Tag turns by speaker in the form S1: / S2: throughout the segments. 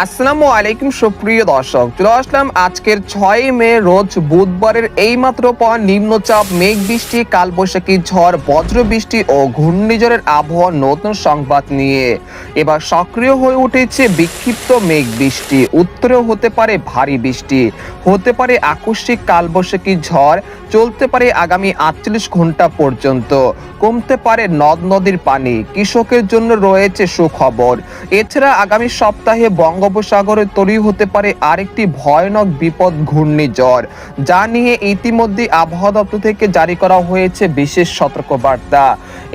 S1: আসসালামু আলাইকুম সুপ্রিয় দর্শক, চলে আসলাম আজকের 6 মে রোজ বুধবারের এইমাত্র পাওয়া নিম্নচাপ, মেঘ বৃষ্টি, কালবৈশাখী ঝড়, বজ্র বৃষ্টি ও ঘূর্ণিঝড়ের আবহাওয়া নতুন সংবাদ নিয়ে। এবার সক্রিয় হয়ে উঠেছে বিক্ষিপ্ত মেঘ বৃষ্টি, উত্তরেও হতে পারে ভারী বৃষ্টি, হতে পারে আকস্মিক কালবৈশাখী ঝড়, চলতে পারে আগামী 48 ঘন্টা পর্যন্ত, কমতে পারে নদ নদীর পানি, কৃষকের জন্য রয়েছে সুখবর। এছাড়া আগামী সপ্তাহে বঙ্গোপসাগরে তৈরি হতে পারে আরেকটি ভয়ানক বিপদ, ঘূর্ণিঝড়, যা নিয়ে ইতিমধ্যে আবহাওয়া দপ্তর থেকে জারি করা হয়েছে বিশেষ সতর্কবার্তা।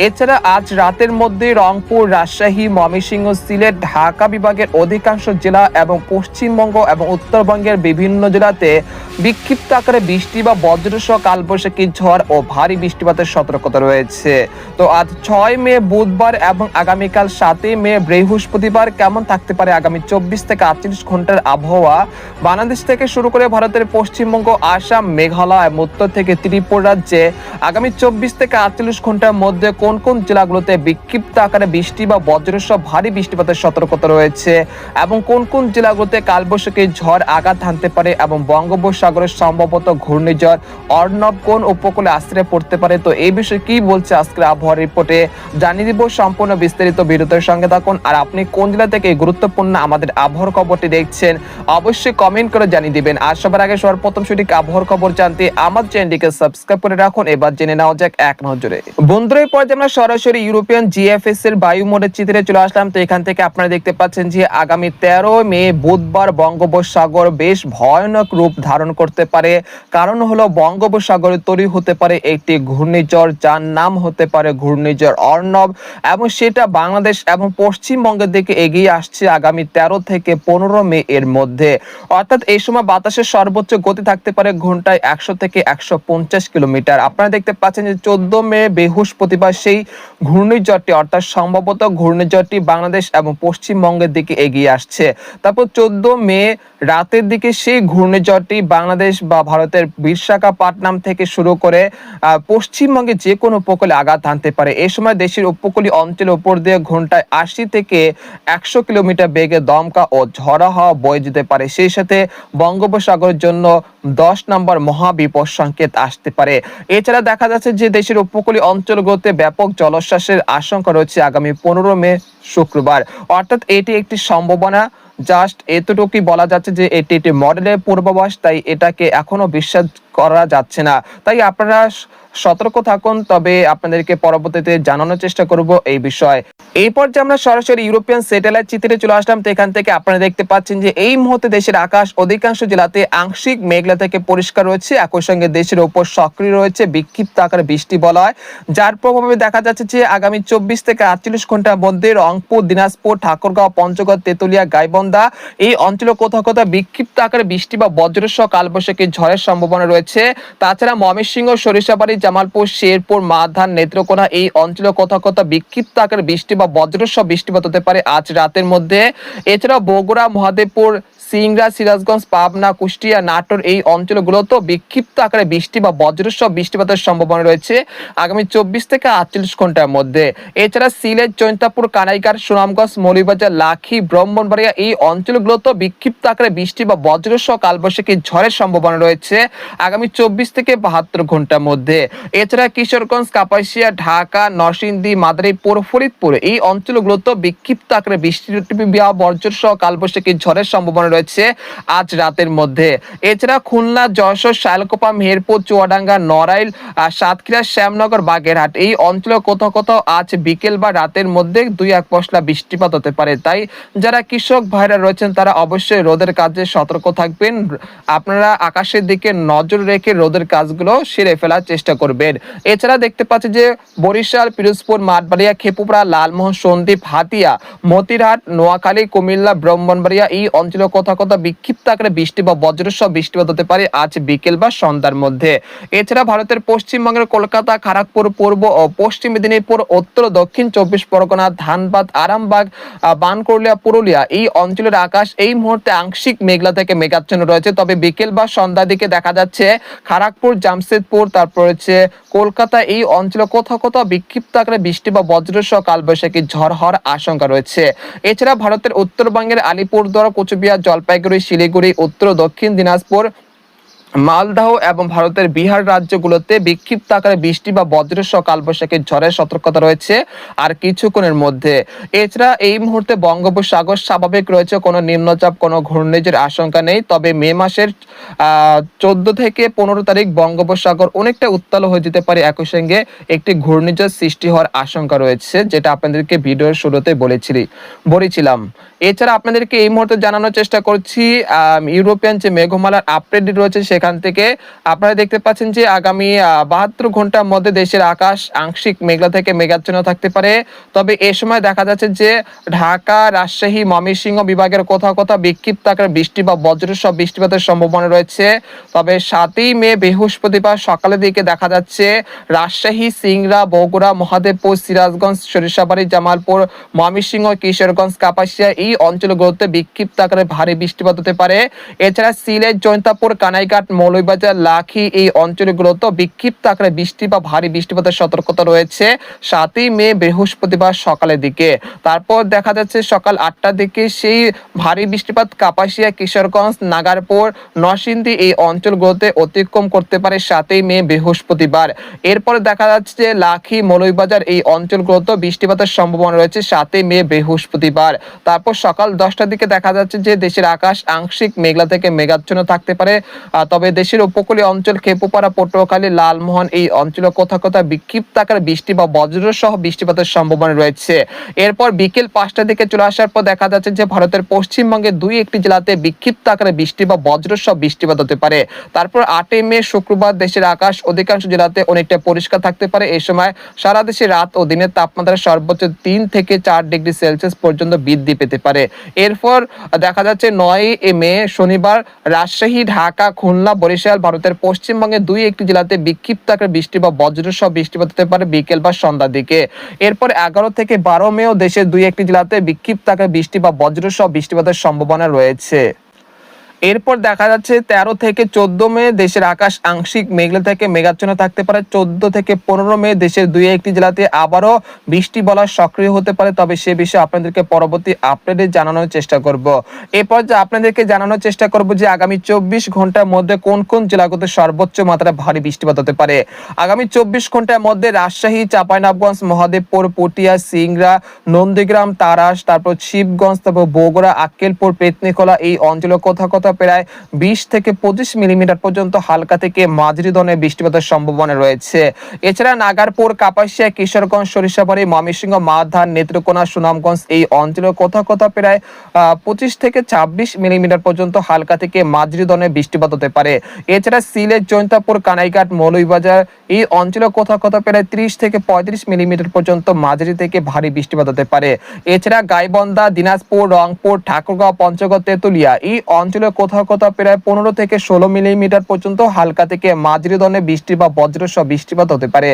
S1: এছাড়া আজ রাতের মধ্যে রংপুর, রাজশাহী, ময়মনসিংহ, সিলেট, ঢাকা বিভাগের অধিকাংশ জেলা এবং পশ্চিমবঙ্গ এবং উত্তরবঙ্গের বিভিন্ন জেলাতে বিক্ষিপ্ত আকারে বৃষ্টি বা বজ্রসহ কালবৈশাখী ঝড় ও ভারী বৃষ্টিপাতের সতর্কতা রয়েছে। তো আজ 6 মে বুধবার এবং আগামীকাল 7 মে বৃহস্পতিবার কেমন থাকতে পারে আগামী 24 থেকে 48 ঘন্টার আবহাওয়া, বাংলাদেশ থেকে শুরু করে ভারতের পশ্চিমবঙ্গ, আসাম, মেঘালয় এবং উত্তর থেকে ত্রিপুরা রাজ্যে আগামী 24 থেকে 48 ঘন্টার মধ্যে কোন কোন জেলাগুলোতে বিক্ষিপ্ত আকারে বৃষ্টি বা বজ্রসহ ভারী বৃষ্টিপাতের সতর্কতা রয়েছে এবং কোন কোন জেলাগুলোতে কালবৈশাখী ঝড় আঘাত হানতে পারে এবং বঙ্গোপসাগরের সম্ভবত ঘূর্ণিঝড় অর্ণব কোন উপকূলে আশ্রয় পড়তে পারে। তো এই বিষয়ে কি বলছে আজকের আবহাওয়া রিপোর্টে জানিয়ে দিব, সম্পূর্ণ বিস্তারিত ভিডিওর সঙ্গে থাকুন। আর আপনি কোন জেলা থেকে গুরুত্বপূর্ণ আমাদের আবহাওয়ার খবরটি দেখছেন অবশ্যই কমেন্ট করে জানিয়ে দিবেন। আর সবার আগে সর্বপ্রথম সঠিক আবহাওয়ার খবর জানতে আমাদের চ্যানেলটিকে সাবস্ক্রাইব করে রাখুন। এবার জেনে নেওয়া যাক এক নজরে। বন্ধুরা, এই পর্যায়ে আমরা সরাসরি ইউরোপিয়ান জিএফএস এর বায়ু মোডের চিত্রে চলে আসলাম। তো এখান থেকে আপনারা দেখতে পাচ্ছেন যে আগামী 13 মে বুধবার বঙ্গোপসাগর বেশ ভয়ানক রূপ ধারণ করতে পারে। কারণ হলো বঙ্গোপসাগরে তৈরি হতে পারে একটি ঘূর্ণিঝড়, যার নাম হতে পারে ঘূর্ণিঝড় অর্ণব, এবং সেটা বাংলাদেশ এবং পশ্চিমবঙ্গের দিকে এগিয়ে আসছে আগামী 13 থেকে 15 মে এর মধ্যে। অর্থাৎ এই সময় বাতাসের সর্বোচ্চ গতি থাকতে পারে ঘন্টায় 100 থেকে 150 কিলোমিটার। আপনারা দেখতে পাচ্ছেন যে 14 মে বৃহস্পতিবার সেই ঘূর্ণিঝড়টি অর্থাৎ সম্ভবত ঘূর্ণিঝড়টি বাংলাদেশ এবং পশ্চিমবঙ্গের দিকে এগিয়ে আসছে। তারপর 14 মে রাতের দিকে সেই ঘূর্ণিঝড়টি বাংলাদেশ বা ভারতের বিশাখাপত্তনম থেকে শুরু করে পশ্চিমবঙ্গে যে কোনো উপকূলে আঘাত হানতে পারে। এই সময় দেশের উপকূলীয় অঞ্চলের উপর দিয়ে ঘন্টায় 80 থেকে 100 কিলোমিটার বেগে দমকা ও ঝড়ো হাওয়া বয়ে যেতে পারে। সেই সাথে বঙ্গোপসাগরের জন্য 10 নম্বর মহাবিপদ সংকেত আসতে পারে। এছাড়া দেখা যাচ্ছে যে দেশের উপকূলীয় অঞ্চলগুলোতে ব্যাপক জলোচ্ছ্বাসের আশঙ্কা রয়েছে আগামী 15 মে শুক্রবার। অর্থাৎ এটি একটি সম্ভাবনা, জাস্ট এতটুকুই বলা যাচ্ছে যে এটি একটি মডেলের পূর্বাভাস, তাই এটাকে এখনো বিশ্বাস করা যাচ্ছে না। তাই আপনারা সতর্ক থাকুন, তবে আপনাদেরকে পরবর্তীতে জানানোর চেষ্টা করব এই বিষয়। এই পর্যায়ে আমরা সরাসরি ইউরোপিয়ান স্যাটেলাইট চিত্রে চলে আসলাম। তো এখান থেকে আপনারা দেখতে পাচ্ছেন যে এই মুহূর্তে দেশের আকাশ অধিকাংশ জেলাতে আংশিক মেঘলা থেকে পরিষ্কার রয়েছে। একই সঙ্গে দেশের উপর সক্রিয় রয়েছে বিক্ষিপ্ত আকারে বৃষ্টি বলয়, যার প্রভাবে দেখা যাচ্ছে যে আগামী 24 থেকে 48 ঘন্টার মধ্যে রংপুর, দিনাজপুর, ঠাকুরগাঁও, পঞ্চগড়, তেতুলিয়া, গাইবান্ধা এই অঞ্চলে কোথাও কোথাও বিক্ষিপ্ত আকারে বৃষ্টি বা বজ্রসহ কালবৈশাখী ঝড়ের সম্ভাবনা রয়েছে। তাছাড়া ময়মনসিংহ, সরিষাবাড়ি, জামালপুর, শেরপুর, মাধান, নেত্রকোনা এই অঞ্চলে কোথাও কোথাও বিক্ষিপ্ত আকারে বৃষ্টি বা বজ্রসহ বৃষ্টিপাত হতে পারে আজ রাতের মধ্যে। এছাড়া বগুড়া, মহাদেবপুর, সিংড়া, সিরাজগঞ্জ, পাবনা, কুষ্টিয়া, নাটোর এই অঞ্চলগুলোতেও বিক্ষিপ্ত আকারে বৃষ্টি বা বজ্রসহ বৃষ্টিপাতের সম্ভাবনা রয়েছে আগামী 24 থেকে 48 ঘন্টার মধ্যে। এছাড়া সিলেট, জৈন্তাপুর, কানাইঘাট, সুনামগঞ্জ, মৌলভীবাজার, লাখি, ব্রাহ্মণবাড়িয়া এই অঞ্চলগুলোতেও বিক্ষিপ্ত আকারে বৃষ্টি বা বজ্রসহ কালবৈশাখী ঝড়ের সম্ভাবনা রয়েছে আগামী 24 থেকে 72 ঘন্টার মধ্যে। এছাড়া কিশোরগঞ্জ, কাপাসিয়া, ঢাকা, নরসিংদী, মাদারীপুর, ফরিদপুর এই অঞ্চলগুলোতেও বিক্ষিপ্ত আকারে বৃষ্টি বা বজ্রসহ কালবৈশাখী ঝড়ের সম্ভাবনা রয়েছে আজ রাতের মধ্যে। এছাড়া খুলনা, যশোর, শালকোপা, মেহেরপুর, চুয়াডাঙ্গা, নড়াইল, সাতক্ষীরা, শ্যামনগর, বাগেরহাট এই অঞ্চলে কোথাও কোথাও আজ বিকেল বা রাতের মধ্যে 2-1 পশলা বৃষ্টিপাত হতে পারে। তাই যারা কৃষক ভাইরা রয়েছেন তারা অবশ্যই রোদের কাজে সতর্ক থাকবেন। আপনারা আকাশের দিকে নজর রেখে রোদের কাজগুলো সেরে ফেলার চেষ্টা করবেন। এছাড়া দেখতে পাচ্ছি যে বরিশাল, পিরোজপুর, মাঠবাড়িয়া, খেপুপাড়া, লালমোহন, সন্দ্বীপ, হাতিয়া, মতিরহাট, নোয়াখালী, কুমিল্লা, ব্রাহ্মণবাড়িয়া এই অঞ্চলে কোথাও কোথাও বিক্ষিপ্ত আকারে বৃষ্টি বা বজ্রসহ বৃষ্টিপাত হতে পারে আজ বিকেল বা সন্ধ্যার মধ্যে। এছাড়া ভারতের পশ্চিমবঙ্গের কলকাতা, খড়গপুর, পূর্ব ও পশ্চিম মেদিনীপুর, উত্তর ও দক্ষিণ 24 পরগনা, ধানবাদ, আরামবাগ, বানকুড়িয়া, পুরুলিয়া এই অঞ্চলের আকাশ এই মুহূর্তে আংশিক মেঘলা থেকে মেঘাচ্ছন্ন রয়েছে। তবে বিকেল বা সন্ধ্যার দিকে দেখা যাচ্ছে খড়গপুর, জামশেদপুর, তারপর হচ্ছে রয়েছে কলকাতা এই অঞ্চলে কোথাও কোথাও বিক্ষিপ্ত আকারে বৃষ্টি বা বজ্রসহ কালবৈশাখী ঝড় হওয়ার আশঙ্কা রয়েছে। এছাড়া ভারতের উত্তরবঙ্গের আলিপুরদুয়ার, কোচবিহার, জলপাইগুড়ি, শিলিগুড়ি, উত্তর ও দক্ষিণ দিনাজপুর, মালদহ এবং ভারতের বিহার রাজ্যগুলোতে বিক্ষিপ্ত আকারে বৃষ্টি বা বজ্রসহ কালবৈশাখী ঝড়ের সতর্কতা রয়েছে আর কিছুক্ষণের মধ্যে। এছাড়া এই মুহূর্তে বঙ্গোপসাগর স্বাভাবিক রয়েছে, কোনো নিম্নচাপ, কোনো ঘূর্ণিঝড়ের আশঙ্কা নেই। তবে মে মাসের 14 থেকে 15 তারিখ বঙ্গোপসাগর অনেকটা উত্তাল হয়ে যেতে পারে, একই সঙ্গে একটি ঘূর্ণিঝড় সৃষ্টি হওয়ার আশঙ্কা রয়েছে, যেটা আপনাদেরকে ভিডিওর শুরুতে বলেছিলাম। এছাড়া আপনাদেরকে এই মুহূর্তে জানানোর চেষ্টা করছি ইউরোপিয়ান যে মেঘমালার আপডেট রয়েছে সেখান থেকে আপনারা দেখতে পাচ্ছেন যে আগামী 72 ঘন্টার মধ্যে দেশের আকাশ আংশিক মেঘলা থেকে মেঘাচ্ছন্ন থাকতে পারে। তবে এ সময় দেখা যাচ্ছে যে ঢাকা, রাজশাহী, ময়মনসিংহ বিভাগের কোথাও কোথাও বিক্ষিপ্ত আকারে বৃষ্টি বা বজ্রসহ বৃষ্টিপাতের সম্ভাবনা রয়েছে। তবে 7ই মে বৃহস্পতিবার সকালের দিকে দেখা যাচ্ছে রাজশাহী, সিংড়া, বগুড়া, মহাদেবপুর, সিরাজগঞ্জ, সরিষাবাড়ি, জামালপুর, ময়মনসিংহ, কিশোরগঞ্জ, কাপাসিয়া এই অঞ্চলগুলোতে বিক্ষিপ্ত আকারে ভারী বৃষ্টিপাত হতে পারে। এছাড়া সিলেট, জৈন্তাপুর, কানাইঘাট, মৌলভীবাজার, লাখি এই অঞ্চলগুলোতে বিক্ষিপ্ত আকারে বৃষ্টি বা ভারী বৃষ্টিপাতের সতর্কতা রয়েছে 7ই মে বৃহস্পতিবার সকালের দিকে। তারপর দেখা যাচ্ছে সকাল 8টার দিকে সেই ভারী বৃষ্টিপাত কাপাসিয়া, কিশোরগঞ্জ, নাগারপুর, নরসিংদী এই অঞ্চলগুলোতে অতিক্রম করতে পারে 7ই মে বৃহস্পতিবার। এরপরে দেখা যাচ্ছে যে লাখি, মৌলভীবাজার এই অঞ্চলগুলোতে বৃষ্টিপাতের সম্ভাবনা রয়েছে 7ই মে বৃহস্পতিবার। তারপর সকাল 10টার দিকে দেখা যাচ্ছে যে দেশের আকাশ আংশিক মেঘলা থেকে মেঘাচ্ছন্ন থাকতে পারে। তবে দেশের উপকূলীয় অঞ্চল খেপুপাড়া, পটুয়াখালী, লালমোহন এই অঞ্চলে কোথাও কোথাও বিক্ষিপ্ত আকারে বৃষ্টি বা বজ্রসহ বৃষ্টিপাতের সম্ভাবনা রয়েছে। এরপর বিকেল 5টার দিকে চলে আসার পর দেখা যাচ্ছে যে ভারতের পশ্চিমবঙ্গের 2-1টি জেলাতে বিক্ষিপ্ত আকারে বৃষ্টি বা বজ্রসহ বৃষ্টিপাত হতে পারে। তারপর 8ই মে শুক্রবার দেশের আকাশ অধিকাংশ জেলাতে অনেকটা পরিষ্কার থাকতে পারে। এই সময় সারা দেশে রাত ও দিনের তাপমাত্রা সর্বোচ্চ 3 থেকে 4 ডিগ্রি সেলসিয়াস পর্যন্ত বৃদ্ধি পেতে পারে। এরপর দেখা যাচ্ছে 9ই মে শনিবার রাজশাহী, ঢাকা, খুলনা, বরিশাল ভারতের পশ্চিমবঙ্গের 2-1টি জেলাতে বিক্ষিপ্ত আকারে বৃষ্টি বা বজ্রসহ বৃষ্টিপাত হতে পারে বিকেল বা সন্ধ্যার দিকে। এরপর 11 থেকে 12 মেও দেশের 2-1টি জেলাতে বিক্ষিপ্ত আকারে বৃষ্টি বা বজ্রসহ বৃষ্টিপাতের সম্ভাবনা রয়েছে। এরপর দেখা যাচ্ছে 13 থেকে 14 মে দেশের আকাশ আংশিক মেঘলা থেকে মেঘাচ্ছন্ন থাকতে পারে। 14 থেকে 15 মে দেশের 2-1টি জেলাতে আবারও বৃষ্টি বলা সক্রিয় হতে পারে। তবে সে বিষয়ে আপনাদেরকে পরবর্তী আপডেটে জানানোর চেষ্টা করব। এরপর যে আপনাদেরকে জানানোর চেষ্টা করব যে আগামী 24 ঘন্টার মধ্যে কোন কোন জেলাগুলোতে সর্বোচ্চ মাত্রায় ভারী বৃষ্টিপাত হতে পারে। আগামী 24 ঘন্টার মধ্যে রাজশাহী, চাঁপাইনবাবগঞ্জ, মহাদেবপুর, পটিয়া, সিংড়া, নন্দীগ্রাম, তারাস, তারপর শিবগঞ্জ, তারপর বগুড়া, আক্কেলপুর, পেতনিখোলা এই অঞ্চলে কোথাও কোথাও প্রায় 20 থেকে 25 মিলিমিটার পর্যন্ত হালকা থেকে মাঝারি ধরনের বৃষ্টিপাতের সম্ভাবনা রয়েছে। এছাড়া নাগারপুর, কাপাসিয়া, কিশোরগঞ্জ, সরিষাবাড়ি, ময়মনসিংহ, মালদহ, নেত্রকোনা, সুনামগঞ্জ এই অঞ্চলে কোথাও কোথাও প্রায় 25 থেকে 26 মিলিমিটার পর্যন্ত হালকা থেকে মাঝারি ধরনের বৃষ্টিপাত হতে পারে। এছাড়া সিলেট, জৈন্তাপুর, কানাইঘাট, মৌলভীবাজার এই অঞ্চলে কোথাও কোথাও প্রায় 30 থেকে 35 মিলিমিটার পর্যন্ত মাঝারি থেকে ভারী বৃষ্টিপাত হতে পারে। এছাড়া গাইবান্ধা, দিনাজপুর, রংপুর, ঠাকুরগাঁও, পঞ্চগড়, তেঁতুলিয়া এই অঞ্চলে কোথাও কোথাও প্রায় 15 থেকে 16 মিলিমিটার পর্যন্ত হালকা থেকে মাঝারি ধরনের বৃষ্টি বা বজ্রসহ বৃষ্টিপাত হতে পারে।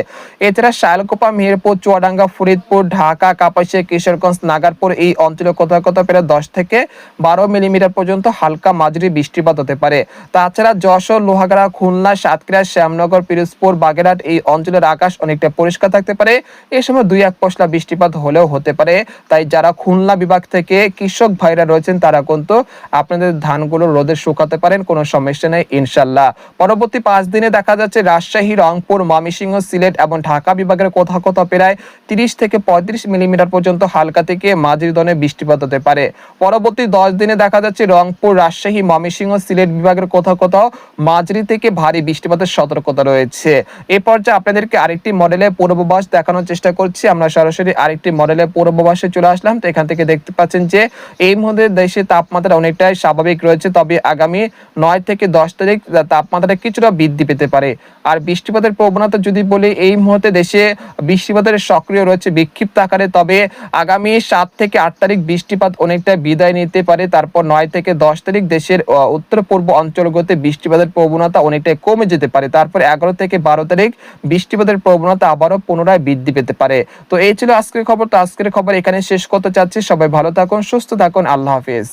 S1: এছাড়া শায়লকোপা, মেহেরপুর, চুয়াডাঙ্গা, ফরিদপুর, ঢাকা, কাপাসিয়া, কিশোরগঞ্জ, নাগারপুর এই অঞ্চলে কোথাও কোথাও প্রায় 10 থেকে 12 মিলিমিটার পর্যন্ত হালকা মাঝারি বৃষ্টিপাত হতে পারে। তাছাড়া যশোর, লোহাগাড়া, খুলনা, সাতক্ষীরা, শ্যামনগর, পিরোজপুর, বাগেরহাট এই অঞ্চলের আকাশ অনেকটা পরিষ্কার থাকতে পারে। এই সময় 2-1 পশলা বৃষ্টিপাত হলেও হতে পারে। তাই যারা খুলনা বিভাগ থেকে কৃষক ভাইরা রয়েছেন তারা কিন্তু আপনাদের ধানগুলো রোদে শুকাতে পারেন, কোনো সমস্যা নেই ইনশাল্লাহ। পরবর্তী 5 দিনে দেখা যাচ্ছে রাজশাহী, রংপুর, ময়মনসিংহ, সিলেট এবং ঢাকা বিভাগের কোথাও কোথাও প্রায় 30 থেকে 35 মিলিমিটার পর্যন্ত হালকা থেকে মাঝারি ধরনের বৃষ্টিপাত হতে পারে। পরবর্তী 10 দিনে দেখা যাচ্ছে রংপুর, রাজশাহী, ময়মনসিংহ, সিলেট বিভাগের কোথাও কোথাও মাঝারি থেকে ভারী বৃষ্টিপাতের সতর্কতা রয়েছে। এই পর্যায়ে আপনাদেরকে আরেকটি মডেলের পূর্বাভাস দেখানোর চেষ্টা করছি। আমরা সরাসরি আরেকটি মডেলের পূর্বাভাসে চলে আসলাম। তো এখান থেকে দেখতে পাচ্ছেন যে এই মুহূর্তে দেশের তাপমাত্রা অনেকটাই স্বাভাবিক রয়েছে। তবে আগামী 9 থেকে 10 তারিখ তাপমাত্রা কিছুটা বৃদ্ধি পেতে পারে। আর বৃষ্টিপাতের প্রবণতা যদি বলি এই মুহূর্তে দেশে বৃষ্টিপাতের সক্রিয় রয়েছে বিক্ষিপ্ত আকারে। তবে আগামী 7 থেকে 8 তারিখ বৃষ্টিপাত অনেকটা বিদায় নিতে পারে। তারপর 9 থেকে 10 তারিখ দেশের উত্তর পূর্ব অঞ্চলগুলোতে বৃষ্টিপাতের প্রবণতা অনেকটাই কমে যেতে পারে। তারপর 11 থেকে 12 তারিখ বৃষ্টিপাতের প্রবণতা আবারও পুনরায় বৃদ্ধি পেতে পারে। তো এই ছিল আজকের খবর। তো আজকের খবর এখানে শেষ করতে চাচ্ছি। সবাই ভালো থাকুন, সুস্থ থাকুন, আল্লাহ হাফেজ।